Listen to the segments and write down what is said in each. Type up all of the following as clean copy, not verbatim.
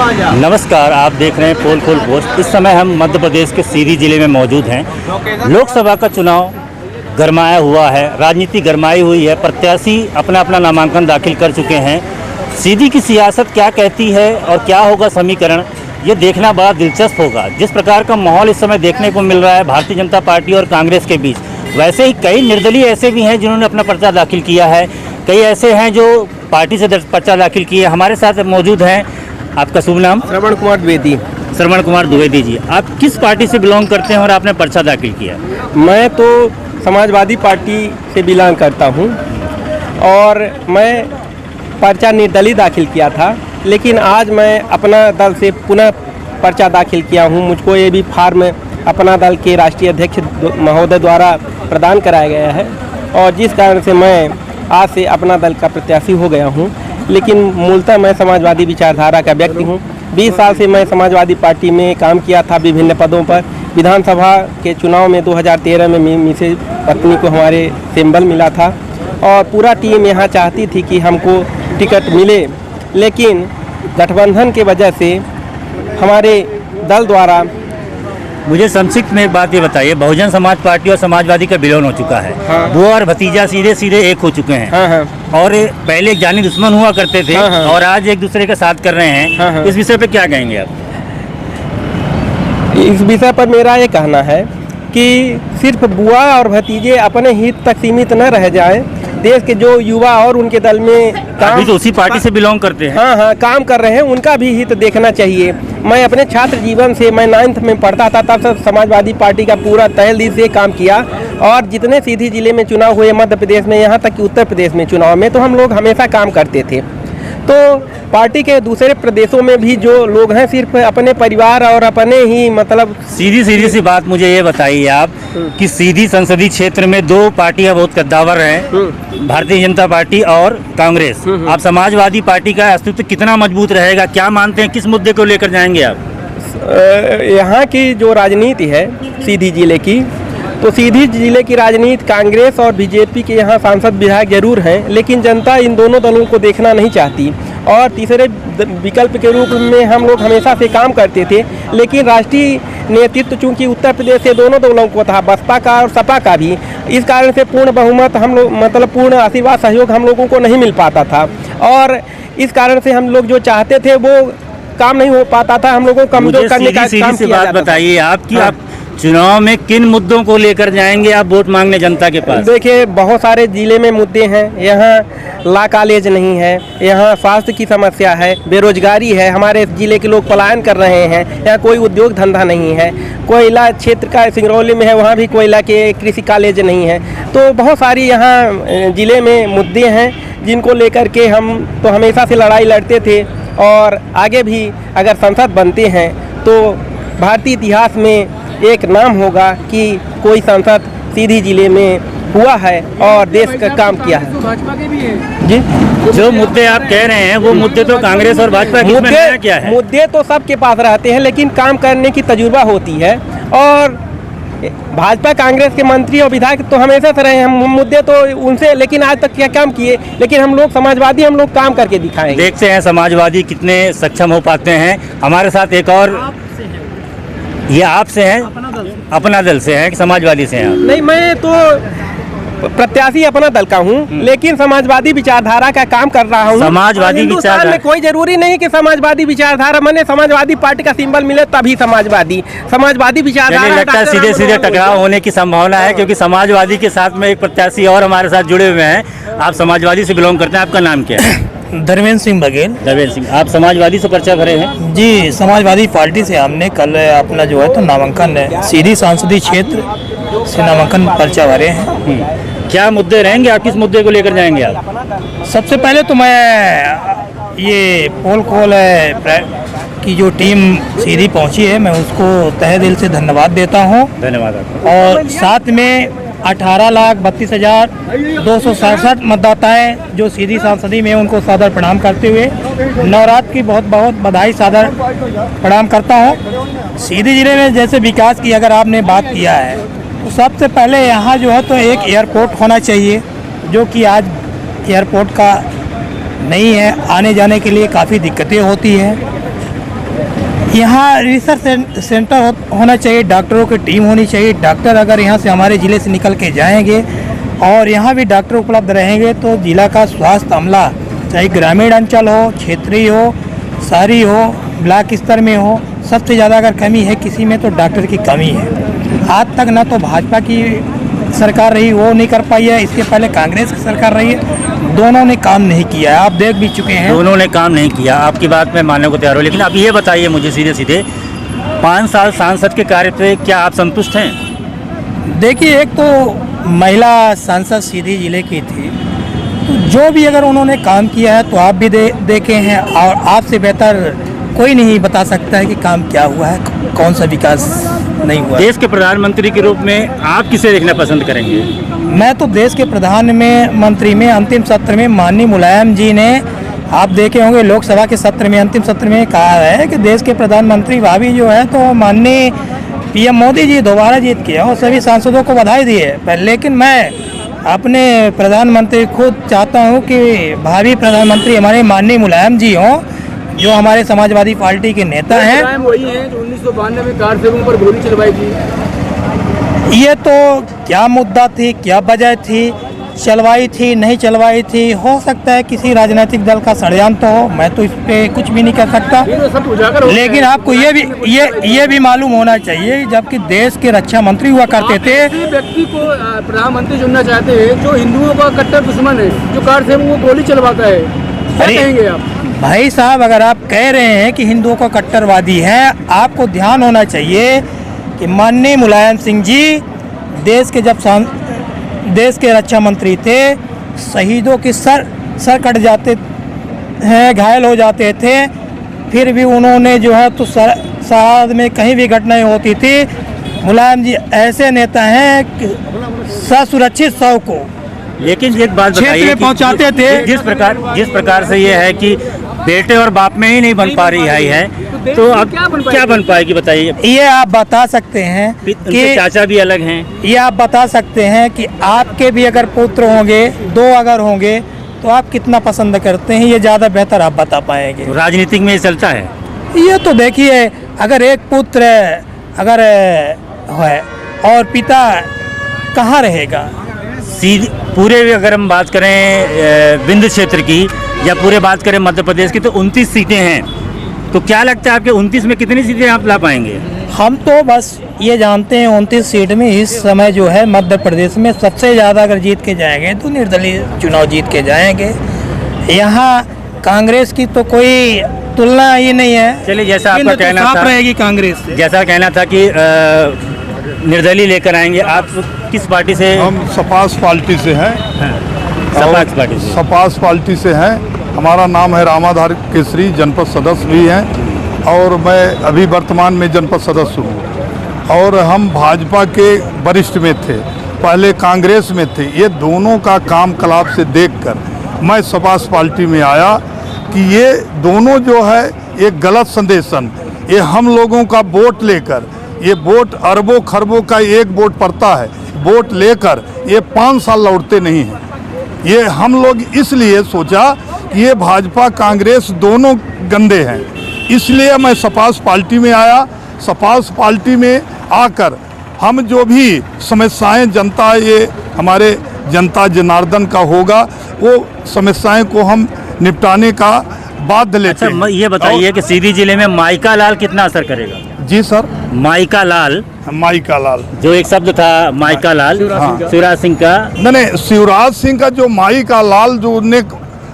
नमस्कार, आप देख रहे हैं पोल खोल पोस्ट। इस समय हम मध्य प्रदेश के सीधी जिले में मौजूद हैं। लोकसभा का चुनाव गरमाया हुआ है, राजनीति गरमाई हुई है। प्रत्याशी अपना अपना नामांकन दाखिल कर चुके हैं। सीधी की सियासत क्या कहती है और क्या होगा समीकरण, ये देखना बड़ा दिलचस्प होगा। जिस प्रकार का माहौल इस समय देखने को मिल रहा है भारतीय जनता पार्टी और कांग्रेस के बीच, वैसे ही कई निर्दलीय ऐसे भी हैं जिन्होंने अपना पर्चा दाखिल किया है। कई ऐसे हैं जो पार्टी से पर्चा दाखिल किए। हमारे साथ मौजूद हैं, आपका शुभ नाम? श्रवण कुमार द्विवेदी। श्रवण कुमार द्विवेदी जी, आप किस पार्टी से बिलोंग करते हैं और आपने पर्चा दाखिल किया? मैं तो समाजवादी पार्टी से बिलोंग करता हूं और मैं पर्चा निर्दलीय दाखिल किया था, लेकिन आज मैं अपना दल से पुनः पर्चा दाखिल किया हूं। मुझको ये भी फार्म अपना दल के राष्ट्रीय अध्यक्ष महोदय द्वारा प्रदान कराया गया है और जिस कारण से मैं आज से अपना दल का प्रत्याशी हो गया हूं। लेकिन मूलतः मैं समाजवादी विचारधारा का व्यक्ति हूं। 20 साल से मैं समाजवादी पार्टी में काम किया था विभिन्न पदों पर। विधानसभा के चुनाव में 2013 में मिसेज पत्नी को हमारे सिंबल मिला था और पूरा टीम यहाँ चाहती थी कि हमको टिकट मिले, लेकिन गठबंधन के वजह से हमारे दल द्वारा। मुझे संक्षिप्त में एक बात ये बताइए, बहुजन समाज पार्टी और समाजवादी का विलय हो चुका है। हाँ। वो और भतीजा सीधे सीधे एक हो चुके हैं। हाँ हाँ। और पहले एक जानी दुश्मन हुआ करते थे। हाँ हाँ। और आज एक दूसरे का साथ कर रहे हैं। हाँ हाँ। इस विषय पे क्या कहेंगे आप? इस विषय पर मेरा ये कहना है कि सिर्फ बुआ और भतीजे अपने हित तक सीमित न रह जाएं। देश के जो युवा और उनके दल में अभी तो उसी पार्टी से बिलोंग करते हैं। हाँ, काम कर रहे हैं, उनका भी हित देखना चाहिए। मैं अपने छात्र जीवन से, मैं 9th में पढ़ता था, तब से समाजवादी पार्टी का पूरा तहे दिल से काम किया और जितने सीधी जिले में चुनाव हुए मध्य प्रदेश में, यहाँ तक कि उत्तर प्रदेश में चुनाव में, तो हम लोग हमेशा काम करते थे। तो पार्टी के दूसरे प्रदेशों में भी जो लोग हैं सिर्फ अपने परिवार और अपने ही मतलब। सीधी सी बात मुझे ये बताइए आप कि सीधी संसदीय क्षेत्र में दो पार्टियां बहुत कद्दावर हैं, भारतीय जनता पार्टी और कांग्रेस। आप समाजवादी पार्टी का अस्तित्व कितना मजबूत रहेगा, क्या मानते हैं, किस मुद्दे को लेकर जाएंगे आप? यहाँ की जो राजनीति है सीधी जिले की, तो सीधी जिले की राजनीति कांग्रेस और बीजेपी के यहाँ सांसद विधायक जरूर हैं, लेकिन जनता इन दोनों दलों को देखना नहीं चाहती। और तीसरे विकल्प के रूप में हम लोग हमेशा से काम करते थे, लेकिन राष्ट्रीय नेतृत्व चूंकि उत्तर प्रदेश से दोनों दलों को था, बसपा का और सपा का भी, इस कारण से पूर्ण बहुमत हम लोग मतलब पूर्ण आशीर्वाद सहयोग हम लोगों को नहीं मिल पाता था और इस कारण से हम लोग जो चाहते थे वो काम नहीं हो पाता था। हम लोगों को कमजोर करने का काम किया जाता था। बताइए आपकी आप चुनाव में किन मुद्दों को लेकर जाएंगे आप वोट मांगने जनता के पास? देखिए, बहुत सारे जिले में मुद्दे हैं। यहाँ लॉ कॉलेज नहीं है, यहाँ स्वास्थ्य की समस्या है, बेरोजगारी है, हमारे जिले के लोग पलायन कर रहे हैं, यहाँ कोई उद्योग धंधा नहीं है। कोयला क्षेत्र का सिंगरौली में है, वहाँ भी कोयला के कृषि कॉलेज नहीं है। तो बहुत सारी यहाँ जिले में मुद्दे हैं जिनको लेकर के हम तो हमेशा से लड़ाई लड़ते थे और आगे भी अगर संसद बनते हैं तो भारतीय इतिहास में एक नाम होगा कि कोई सांसद सीधी जिले में हुआ है और देश का काम किया है। भाजपा के भी है जी, जो मुद्दे आप कह रहे हैं वो मुद्दे तो कांग्रेस और भाजपा के में नया क्या है? मुद्दे तो सबके पास रहते हैं, लेकिन काम करने की तजुर्बा होती है और भाजपा कांग्रेस के मंत्री और विधायक तो हमेशा से रहे हैं। हम मुद्दे तो उनसे, लेकिन आज तक क्या काम किए, लेकिन हम लोग समाजवादी हम लोग काम करके दिखाएंगे। देखते हैं समाजवादी कितने सक्षम हो पाते हैं। हमारे साथ एक और, ये आपसे हैं? अपना दल से हैं कि समाजवादी से हैं आप? नहीं, मैं तो प्रत्याशी अपना दल का हूँ, लेकिन समाजवादी विचारधारा का काम कर रहा हूँ। समाजवादी विचारधारा में कोई जरूरी नहीं कि समाजवादी विचारधारा, मैंने समाजवादी पार्टी का सिंबल मिले तभी समाजवादी विचारधारा। लगता है सीधे सीधे टकराव होने की संभावना है, क्योंकि समाजवादी के साथ में एक प्रत्याशी और हमारे साथ जुड़े हुए हैं। आप समाजवादी से बिलोंग करते हैं, आपका नाम क्या है? धर्मेंद्र सिंह बघेल। धर्मेंद्र सिंह, आप समाजवादी से पर्चा भरे हैं? जी, समाजवादी पार्टी से हमने कल अपना जो है तो नामांकन सीधी संसदीय क्षेत्र से नामांकन पर्चा भरे हैं। क्या मुद्दे रहेंगे, आप किस मुद्दे को लेकर जाएंगे आप? सबसे पहले तो मैं ये पोल खोल की जो टीम सीधी पहुंची है, मैं उसको तहे दिल से धन्यवाद देता हूं। धन्यवाद आपको। और साथ में 18,32,267 मतदाताएं जो सीधी सांसदी में, उनको सादर प्रणाम करते हुए नवरात्र की बहुत बहुत बधाई सादर प्रणाम करता हूं। सीधी जिले में जैसे विकास की अगर आपने बात किया है, तो सबसे पहले यहाँ जो है तो एक एयरपोर्ट होना चाहिए, जो कि आज एयरपोर्ट का नहीं है। आने जाने के लिए काफ़ी दिक्कतें होती हैं। यहाँ रिसर्च सेंटर होना चाहिए, डॉक्टरों की टीम होनी चाहिए। डॉक्टर अगर यहाँ से हमारे ज़िले से निकल के जाएंगे और यहाँ भी डॉक्टर उपलब्ध रहेंगे तो ज़िला का स्वास्थ्य अमला, चाहे ग्रामीण अंचल हो, क्षेत्रीय हो, शहरी हो, ब्लॉक स्तर में हो, सबसे ज़्यादा अगर कमी है किसी में तो डॉक्टर की कमी है। आज तक ना तो भाजपा की सरकार रही, वो नहीं कर पाई है, इसके पहले कांग्रेस की सरकार रही है, दोनों ने काम नहीं किया है। आप देख भी चुके हैं, दोनों ने काम नहीं किया। आपकी बात मैं मानने को तैयार हूँ, लेकिन अब ये बताइए मुझे सीधे सीधे, 5 साल सांसद के कार्य पे क्या आप संतुष्ट हैं? देखिए, एक तो महिला सांसद सीधी जिले की थी, तो जो भी अगर उन्होंने काम किया है तो आप भी देखे हैं और आपसे बेहतर कोई नहीं बता सकता है कि काम क्या हुआ है, कौन सा विकास नहीं हुआ। देश के प्रधानमंत्री के रूप में आप किसे देखना पसंद करेंगे? मैं तो देश के प्रधानमंत्री में अंतिम सत्र में माननीय मुलायम जी ने, आप देखे होंगे लोकसभा के सत्र में, अंतिम सत्र में कहा है कि देश के प्रधानमंत्री भाभी जो है तो माननीय पीएम मोदी जी दोबारा जीत के और सभी सांसदों को बधाई दी है। पर लेकिन मैं अपने प्रधानमंत्री खुद चाहता हूं कि भावी प्रधानमंत्री हमारे माननीय मुलायम जी हों, जो हमारे समाजवादी पार्टी के नेता हैं। वही हैं जो 1992 में कार सेवकों पर गोली चलवाई थी। ये तो क्या मुद्दा थी, क्या वजह थी, चलवाई थी नहीं चलवाई थी, हो सकता है किसी राजनीतिक दल का षड्यंत्र हो, मैं तो इस पे कुछ भी नहीं कर सकता। लेकिन आपको ये भी मालूम होना चाहिए, जबकि देश के रक्षा मंत्री हुआ करते थे। व्यक्ति को प्रधानमंत्री चुनना चाहते हैं जो हिंदुओं का कट्टर दुश्मन है, जो कार सेवकों को गोली चलवाता है, क्या कहेंगे आप? भाई साहब, अगर आप कह रहे हैं कि हिंदुओं का कट्टरवादी है, आपको ध्यान होना चाहिए कि माननीय मुलायम सिंह जी देश के रक्षा मंत्री थे, शहीदों के सर कट जाते हैं, घायल हो जाते थे, फिर भी उन्होंने जो है तो सरहद में कहीं भी घटनाएं होती थी, मुलायम जी ऐसे नेता हैं कि ससुरक्षित शव को लेकिन एक बात बताइए में पहुंचाते थे। जिस प्रकार से ये है कि बेटे और बाप में ही नहीं बन पा रही है, तो अब क्या बन पाएगी बताइए? ये आप बता सकते हैं उनके चाचा भी अलग हैं। ये आप बता सकते हैं कि आपके भी अगर पुत्र होंगे, 2 अगर होंगे, तो आप कितना पसंद करते हैं, ये ज़्यादा बेहतर आप बता पाएंगे। तो राजनीतिक में ये चलता है। ये तो देखिए, अगर एक पुत्र अगर है और पिता कहाँ रहेगा? पूरे अगर हम बात करें विंध्य क्षेत्र की या पूरे बात करें मध्य प्रदेश की, तो 29 सीटें हैं। तो क्या लगता है आपके 29 में कितनी सीटें आप ला पाएंगे? हम तो बस ये जानते हैं 29 सीट में इस समय जो है मध्य प्रदेश में सबसे ज़्यादा अगर जीत के जाएंगे तो निर्दलीय चुनाव जीत के जाएंगे। यहाँ कांग्रेस की तो कोई तुलना ही नहीं है। चलिए, जैसा आपका कहना था, रहेगी कांग्रेस से। जैसा कहना था कि निर्दलीय लेकर आएंगे, आप किस पार्टी से? हम सपास पार्टी से हैं। सपास पार्टी से। सपास पार्टी से हैं। हमारा नाम है रामाधार केसरी, जनपद सदस्य भी हैं और मैं अभी वर्तमान में जनपद सदस्य हूँ। और हम भाजपा के वरिष्ठ में थे, पहले कांग्रेस में थे। ये दोनों का काम कलाप से देखकर मैं सपास पार्टी में आया कि ये दोनों जो है एक गलत संदेशन, ये हम लोगों का वोट लेकर, ये वोट अरबों खरबों का एक वोट पड़ता है, वोट लेकर ये 5 साल लौटते नहीं हैं। ये हम लोग इसलिए सोचा कि ये भाजपा कांग्रेस दोनों गंदे हैं, इसलिए मैं सपास पार्टी में आया। सपास पार्टी में आकर हम जो भी समस्याएं जनता, ये हमारे जनता जनार्दन का होगा, वो समस्याएं को हम निपटाने का बाध्य लेते हैं। ये बताइए कि सीधी जिले में माइका लाल कितना असर करेगा? जी सर, माइका लाल जो एक शब्द था, माइका लाल, शिवराज सिंह का। नहीं, शिवराज सिंह का जो माइका लाल जो उन्होंने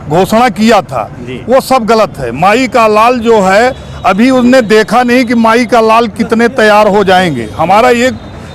घोषणा किया था वो सब गलत है। माइका लाल जो है, अभी उसने देखा नहीं कि माइका लाल कितने तैयार हो जाएंगे। हमारा ये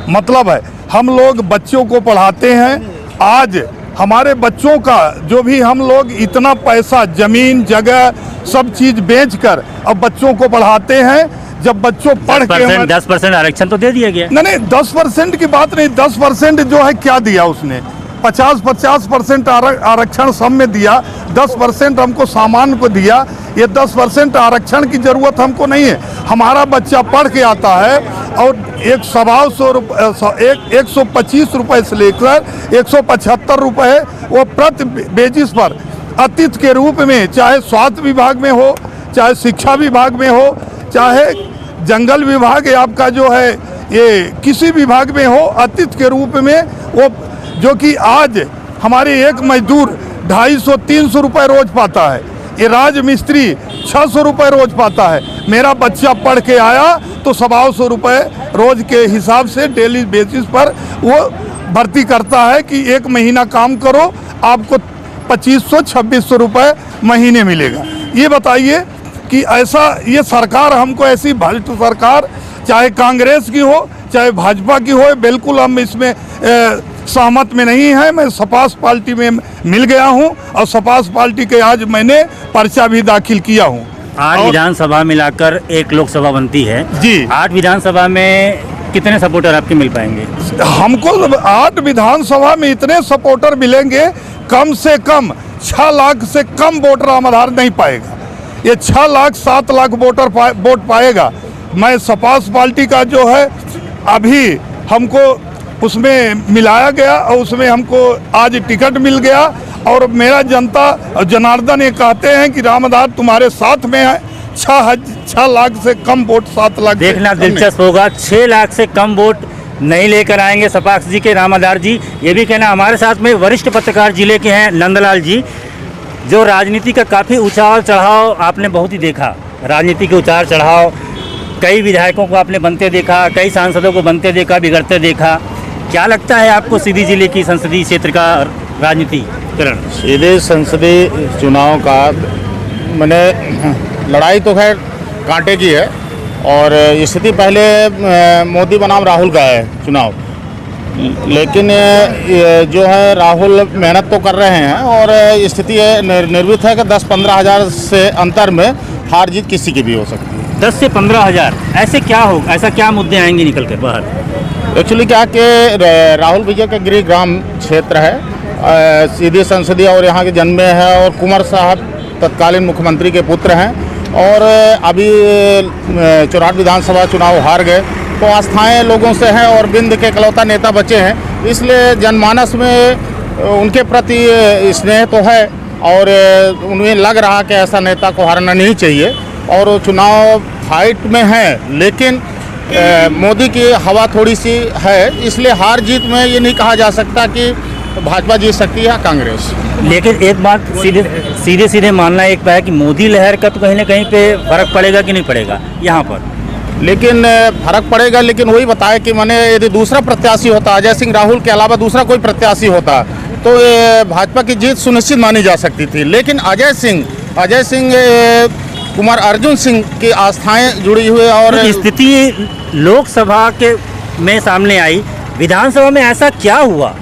मतलब है, हम लोग बच्चों को पढ़ाते हैं। आज हमारे बच्चों का जो भी हम लोग इतना पैसा, जमीन जगह सब चीज बेचकर अब बच्चों को पढ़ाते हैं। जब बच्चों पढ़ के 10% आरक्षण तो दे दिया गया। नहीं, 10% की बात नहीं, 10% जो है क्या दिया उसने? 50% आरक्षण सब में दिया, 10% हमको सामान को दिया। ये 10% आरक्षण की जरूरत हमको नहीं है। हमारा बच्चा पढ़ के आता है और 125 रुपए से लेकर 175 रुपए वो प्रति बेसिस पर अतिथि के रूप में, चाहे स्वास्थ्य विभाग में हो, चाहे शिक्षा विभाग में हो, चाहे जंगल विभाग या आपका जो है ये किसी विभाग में हो, अतिथि के रूप में वो, जो कि आज हमारे एक मजदूर 250-300 रुपये रोज पाता है, ये राज मिस्त्री 600 रुपये रोज पाता है। मेरा बच्चा पढ़ के आया तो 125 रुपये रोज के हिसाब से डेली बेसिस पर वो भर्ती करता है कि एक महीना काम करो, आपको 2500-2600 रुपये महीने मिलेगा। ये बताइए कि ऐसा ये सरकार, हमको ऐसी भ्रष्ट सरकार, चाहे कांग्रेस की हो चाहे भाजपा की हो, बिल्कुल हम इसमें सहमत में नहीं है। मैं सपास पार्टी में मिल गया हूं और सपास पार्टी के आज मैंने पर्चा भी दाखिल किया हूं। 8 विधानसभा मिलाकर एक लोकसभा बनती है जी। 8 विधानसभा में कितने सपोर्टर आपके मिल पाएंगे? हमको 8 विधानसभा में इतने सपोर्टर मिलेंगे, कम से कम 6 लाख से कम वोटर आधार नहीं पाएगा। ये 6 लाख 7 लाख वोट पाएगा। मैं सपास पार्टी का जो है अभी हमको उसमें मिलाया गया और उसमें हमको आज टिकट मिल गया और मेरा जनता जनार्दन ये कहते हैं कि रामदास तुम्हारे साथ में है। 6 लाख से कम वोट, 7 लाख देखना दिलचस्प होगा। 6 लाख से कम वोट नहीं लेकर आएंगे सपाक्स जी के रामाधार जी, ये भी कहना। हमारे साथ में वरिष्ठ पत्रकार जिले के हैं नंदलाल जी, जो राजनीति का काफ़ी उतार चढ़ाव आपने बहुत ही देखा। राजनीति के उतार चढ़ाव, कई विधायकों को आपने बनते देखा, कई सांसदों को बनते देखा, बिगड़ते देखा। क्या लगता है आपको सीधी जिले की संसदीय क्षेत्र का राजनीतिकरण? सीधे संसदीय चुनाव का मैंने लड़ाई तो खैर कांटे की है और स्थिति पहले मोदी बनाम राहुल का है चुनाव, लेकिन जो है राहुल मेहनत तो कर रहे हैं और स्थिति निर्वित है कि 10-15 हज़ार से अंतर में हार जीत किसी की भी हो सकती है। 10 से 15 हज़ार, ऐसे क्या हो, ऐसा क्या मुद्दे आएंगे निकल कर बाहर? एक्चुअली क्या कि राहुल भैया का गृह ग्राम क्षेत्र है, सीधे संसदीय और यहाँ के जन्मे है और कुंवर साहब तत्कालीन मुख्यमंत्री के पुत्र हैं और अभी 84 विधानसभा चुनाव हार गए तो आस्थाएं लोगों से हैं और बिंद के इकलौता नेता बचे हैं, इसलिए जनमानस में उनके प्रति स्नेह तो है और उन्हें लग रहा कि ऐसा नेता को हारना नहीं चाहिए और चुनाव फाइट में है। लेकिन मोदी की हवा थोड़ी सी है, इसलिए हार जीत में ये नहीं कहा जा सकता कि भाजपा जीत सकती है या कांग्रेस। लेकिन एक बात सीधे मानना एक है कि मोदी लहर का तो कहीं ना कहीं पे फर्क पड़ेगा कि नहीं पड़ेगा यहाँ पर? लेकिन फर्क पड़ेगा, लेकिन वही बताया कि मैंने यदि दूसरा प्रत्याशी होता, अजय सिंह राहुल के अलावा दूसरा कोई प्रत्याशी होता तो भाजपा की जीत सुनिश्चित मानी जा सकती थी। लेकिन अजय सिंह कुमार अर्जुन सिंह की आस्थाएं जुड़ी हुई और स्थिति लोकसभा के में सामने आई, विधानसभा में ऐसा क्या हुआ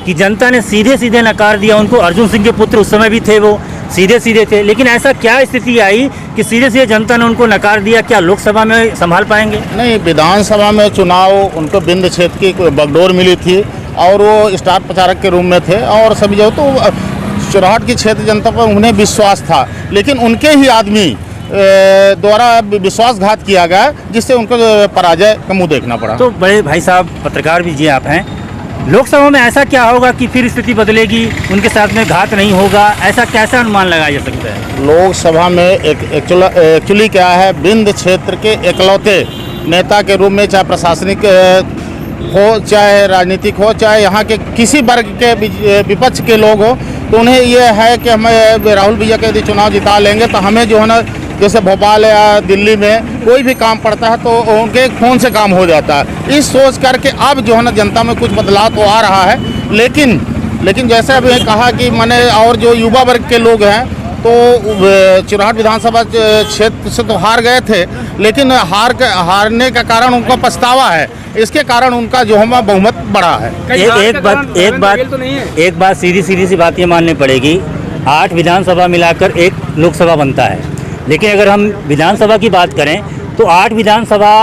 कि जनता ने सीधे नकार दिया उनको? अर्जुन सिंह के पुत्र उस समय भी थे, वो सीधे थे, लेकिन ऐसा क्या स्थिति आई कि सीधे जनता ने उनको नकार दिया? क्या लोकसभा में संभाल पाएंगे? नहीं, विधानसभा में चुनाव उनको बिंद क्षेत्र की बगडोर मिली थी और वो स्टार प्रचारक के रूप में थे और सभी जो तो चुराहट की क्षेत्र जनता पर उन्हें विश्वास था, लेकिन उनके ही आदमी द्वारा विश्वासघात किया गया जिससे उनको पराजय का मुंह देखना पड़ा। तो बड़े भाई साहब पत्रकार भी जी आप हैं, लोकसभा में ऐसा क्या होगा कि फिर स्थिति बदलेगी, उनके साथ में घात नहीं होगा, ऐसा कैसा अनुमान लगाया जा सकता है? लोकसभा में एक्चुअली क्या है, बिंद क्षेत्र के इकलौते नेता के रूप में, चाहे प्रशासनिक हो चाहे राजनीतिक हो चाहे यहाँ के किसी वर्ग के विपक्ष के लोग हो, तो उन्हें यह है कि हमें राहुल भैया के यदि चुनाव जिता लेंगे तो हमें जो है ना, जैसे भोपाल या दिल्ली में कोई भी काम पड़ता है तो उनके एक फ़ोन से काम हो जाता है। इस सोच करके अब जो है ना जनता में कुछ बदलाव तो आ रहा है, लेकिन जैसे अभी कहा कि मैंने और जो युवा वर्ग के लोग हैं तो चुराहट विधानसभा क्षेत्र से तो हार गए थे, लेकिन हारने का कारण उनका पछतावा है, इसके कारण उनका जो है बहुमत बढ़ा है। एक बात सीधी सी बात ये माननी पड़ेगी, 8 विधानसभा मिलाकर एक लोकसभा बनता है, लेकिन अगर हम विधानसभा की बात करें तो 8 विधानसभा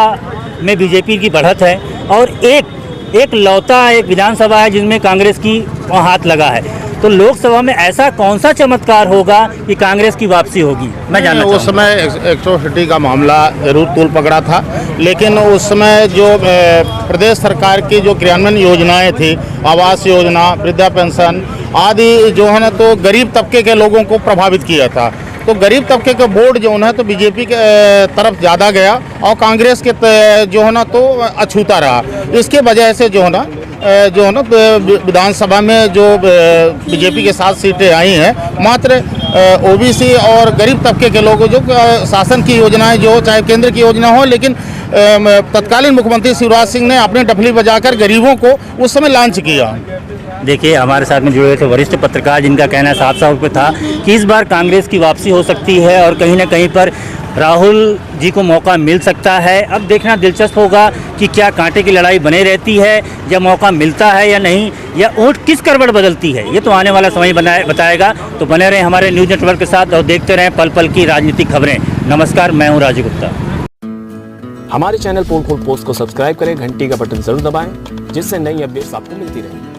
में बीजेपी की बढ़त है और एक लौता एक विधानसभा है जिसमें कांग्रेस की हाथ लगा है। तो लोकसभा में ऐसा कौन सा चमत्कार होगा कि कांग्रेस की वापसी होगी? मैं जानना उस समय 180 का मामला जरूर तूल पकड़ा था, लेकिन उस समय जो प्रदेश सरकार की जो क्रियान्वयन योजनाएं थी, आवास योजना, वृद्धा पेंशन आदि जो है ना, तो गरीब तबके के लोगों को प्रभावित किया था। तो गरीब तबके का वोट जो है तो बीजेपी के तरफ ज़्यादा गया और कांग्रेस के जो है ना तो अछूता रहा। इसके वजह से जो है ना विधानसभा में जो बीजेपी के 7 सीटें आई हैं, मात्र ओबीसी और गरीब तबके के लोगों जो शासन की योजनाएं जो चाहे केंद्र की योजना हो, लेकिन तत्कालीन मुख्यमंत्री शिवराज सिंह ने अपने डफली बजाकर गरीबों को उस समय लॉन्च किया। देखिए हमारे साथ में जुड़े थे वरिष्ठ पत्रकार जिनका कहना साफ साफ पे था कि इस बार कांग्रेस की वापसी हो सकती है और कहीं ना कहीं पर राहुल जी को मौका मिल सकता है। अब देखना दिलचस्प होगा कि क्या कांटे की लड़ाई बने रहती है या मौका मिलता है या नहीं, या ऊँट किस करवट बदलती है, ये तो आने वाला समय बताएगा। तो बने रहें हमारे न्यूज़ नेटवर्क के साथ और देखते रहें पल पल की राजनीतिक खबरें। नमस्कार, मैं हूँ राजीव गुप्ता। हमारे चैनल पोल खोल पोस्ट को सब्सक्राइब करें, घंटी का बटन जरूर दबाएं, जिससे नई अपडेट्स आपको मिलती रहेंगी।